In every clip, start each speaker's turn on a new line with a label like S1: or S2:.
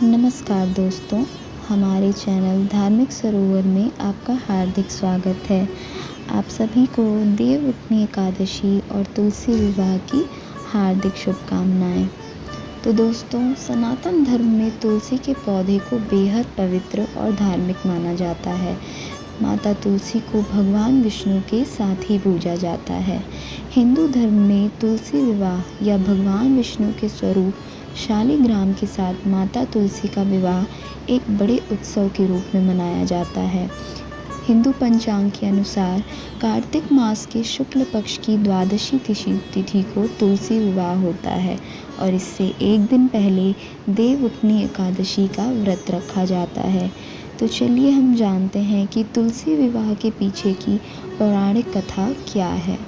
S1: नमस्कार दोस्तों, हमारे चैनल धार्मिक सरोवर में आपका हार्दिक स्वागत है। आप सभी को देवउठनी एकादशी और तुलसी विवाह की हार्दिक शुभकामनाएं। तो दोस्तों, सनातन धर्म में तुलसी के पौधे को बेहद पवित्र और धार्मिक माना जाता है। माता तुलसी को भगवान विष्णु के साथ ही पूजा जाता है। हिंदू धर्म में तुलसी विवाह या भगवान विष्णु के स्वरूप शालिग्राम के साथ माता तुलसी का विवाह एक बड़े उत्सव के रूप में मनाया जाता है। हिंदू पंचांग के अनुसार कार्तिक मास के शुक्ल पक्ष की द्वादशी तिथि को तुलसी विवाह होता है और इससे एक दिन पहले देवउठनी एकादशी का व्रत रखा जाता है। तो चलिए हम जानते हैं कि तुलसी विवाह के पीछे की पौराणिक कथा क्या है।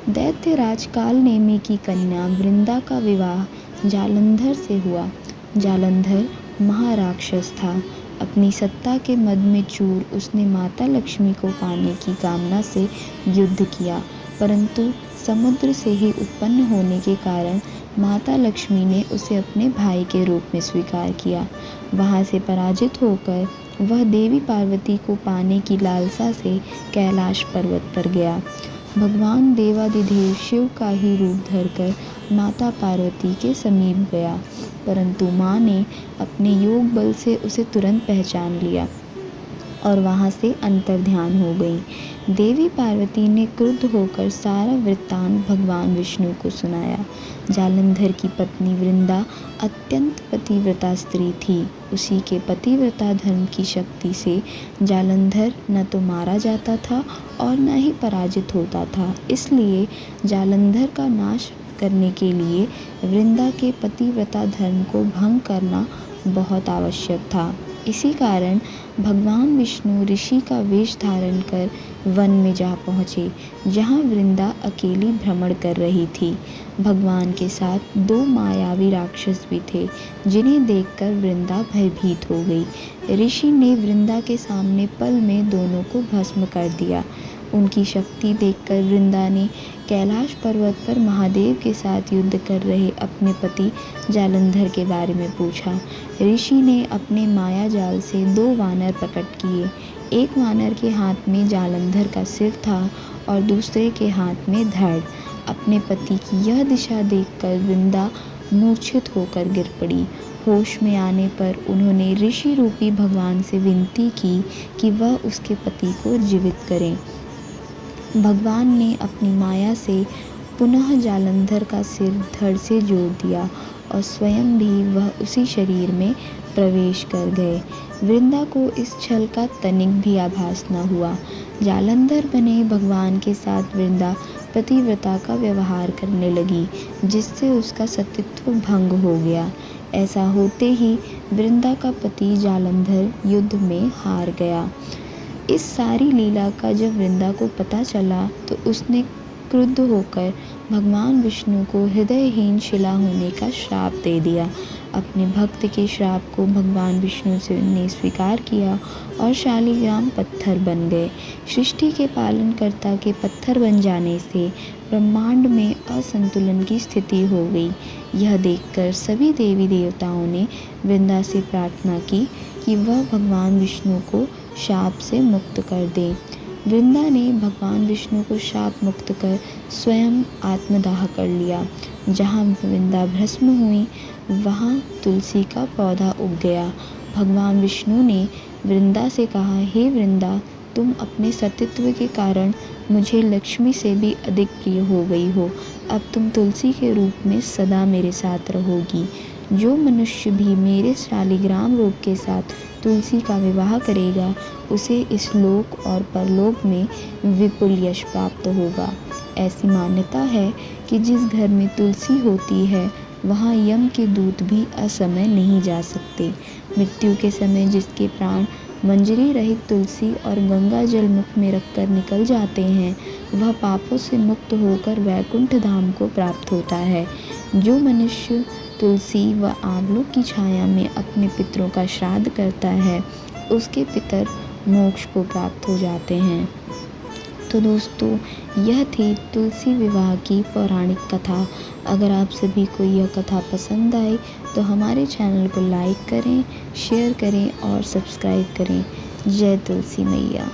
S1: दैत्यराज कालनेमी की कन्या वृंदा का विवाह जालंधर से हुआ। जालंधर महाराक्षस था। अपनी सत्ता के मद में चूर उसने माता लक्ष्मी को पाने की कामना से युद्ध किया, परंतु समुद्र से ही उत्पन्न होने के कारण माता लक्ष्मी ने उसे अपने भाई के रूप में स्वीकार किया। वहां से पराजित होकर वह देवी पार्वती को पाने की लालसा से कैलाश पर्वत पर गया। भगवान देवाधिदेव शिव का ही रूप धरकर माता पार्वती के समीप गया, परंतु माँ ने अपने योग बल से उसे तुरंत पहचान लिया और वहाँ से अंतर्ध्यान हो गई। देवी पार्वती ने क्रुद्ध होकर सारा वृत्तांत भगवान विष्णु को सुनाया। जालंधर की पत्नी वृंदा अत्यंत पतिव्रता स्त्री थी। उसी के पतिव्रता धर्म की शक्ति से जालंधर न तो मारा जाता था और न ही पराजित होता था। इसलिए जालंधर का नाश करने के लिए वृंदा के पतिव्रता धर्म को भंग करना बहुत आवश्यक था। इसी कारण भगवान विष्णु ऋषि का वेश धारण कर वन में जा पहुँचे, जहाँ वृंदा अकेली भ्रमण कर रही थी। भगवान के साथ दो मायावी राक्षस भी थे, जिन्हें देखकर वृंदा भयभीत हो गई। ऋषि ने वृंदा के सामने पल में दोनों को भस्म कर दिया। उनकी शक्ति देखकर वृंदा ने कैलाश पर्वत पर महादेव के साथ युद्ध कर रहे अपने पति जालंधर के बारे में पूछा। ऋषि ने अपने माया जाल से दो वानर प्रकट किए। एक वानर के हाथ में जालंधर का सिर था और दूसरे के हाथ में धड़। अपने पति की यह दिशा देखकर वृंदा मूर्छित होकर गिर पड़ी। होश में आने पर उन्होंने ऋषि रूपी भगवान से विनती की कि वह उसके पति को जीवित करें। भगवान ने अपनी माया से पुनः जालंधर का सिर धड़ से जोड़ दिया और स्वयं भी वह उसी शरीर में प्रवेश कर गए। वृंदा को इस छल का तनिक भी आभास न हुआ। जालंधर बने भगवान के साथ वृंदा पतिव्रता का व्यवहार करने लगी, जिससे उसका सतीत्व भंग हो गया। ऐसा होते ही वृंदा का पति जालंधर युद्ध में हार गया। इस सारी लीला का जब वृंदा को पता चला तो उसने क्रुद्ध होकर भगवान विष्णु को हृदयहीन शिला होने का श्राप दे दिया। अपने भक्त के श्राप को भगवान विष्णु ने स्वीकार किया और शालिग्राम पत्थर बन गए। सृष्टि के पालनकर्ता के पत्थर बन जाने से ब्रह्मांड में असंतुलन की स्थिति हो गई। यह देखकर सभी देवी देवताओं ने वृंदा से प्रार्थना की कि वह भगवान विष्णु को शाप से मुक्त कर दे। वृंदा ने भगवान विष्णु को शाप मुक्त कर स्वयं आत्मदाह कर लिया। जहाँ वृंदा भस्म हुई, वहाँ तुलसी का पौधा उग गया। भगवान विष्णु ने वृंदा से कहा, हे वृंदा, तुम अपने सतीत्व के कारण मुझे लक्ष्मी से भी अधिक प्रिय हो गई हो। अब तुम तुलसी के रूप में सदा मेरे साथ रहोगी। जो मनुष्य भी मेरे शालिग्राम रूप के साथ तुलसी का विवाह करेगा, उसे इस लोक और परलोक में विपुल यश प्राप्त होगा। ऐसी मान्यता है कि जिस घर में तुलसी होती है, वहाँ यम के दूत भी असमय नहीं जा सकते। मृत्यु के समय जिसके प्राण मंजरी रहित तुलसी और गंगा जल मुख में रखकर निकल जाते हैं, वह पापों से मुक्त होकर वैकुंठ धाम को प्राप्त होता है। जो मनुष्य तुलसी व आंवलों की छाया में अपने पितरों का श्राद्ध करता है, उसके पितर मोक्ष को प्राप्त हो जाते हैं। तो दोस्तों, यह थी तुलसी विवाह की पौराणिक कथा। अगर आप सभी को यह कथा पसंद आई तो हमारे चैनल को लाइक करें, शेयर करें और सब्सक्राइब करें। जय तुलसी मैया।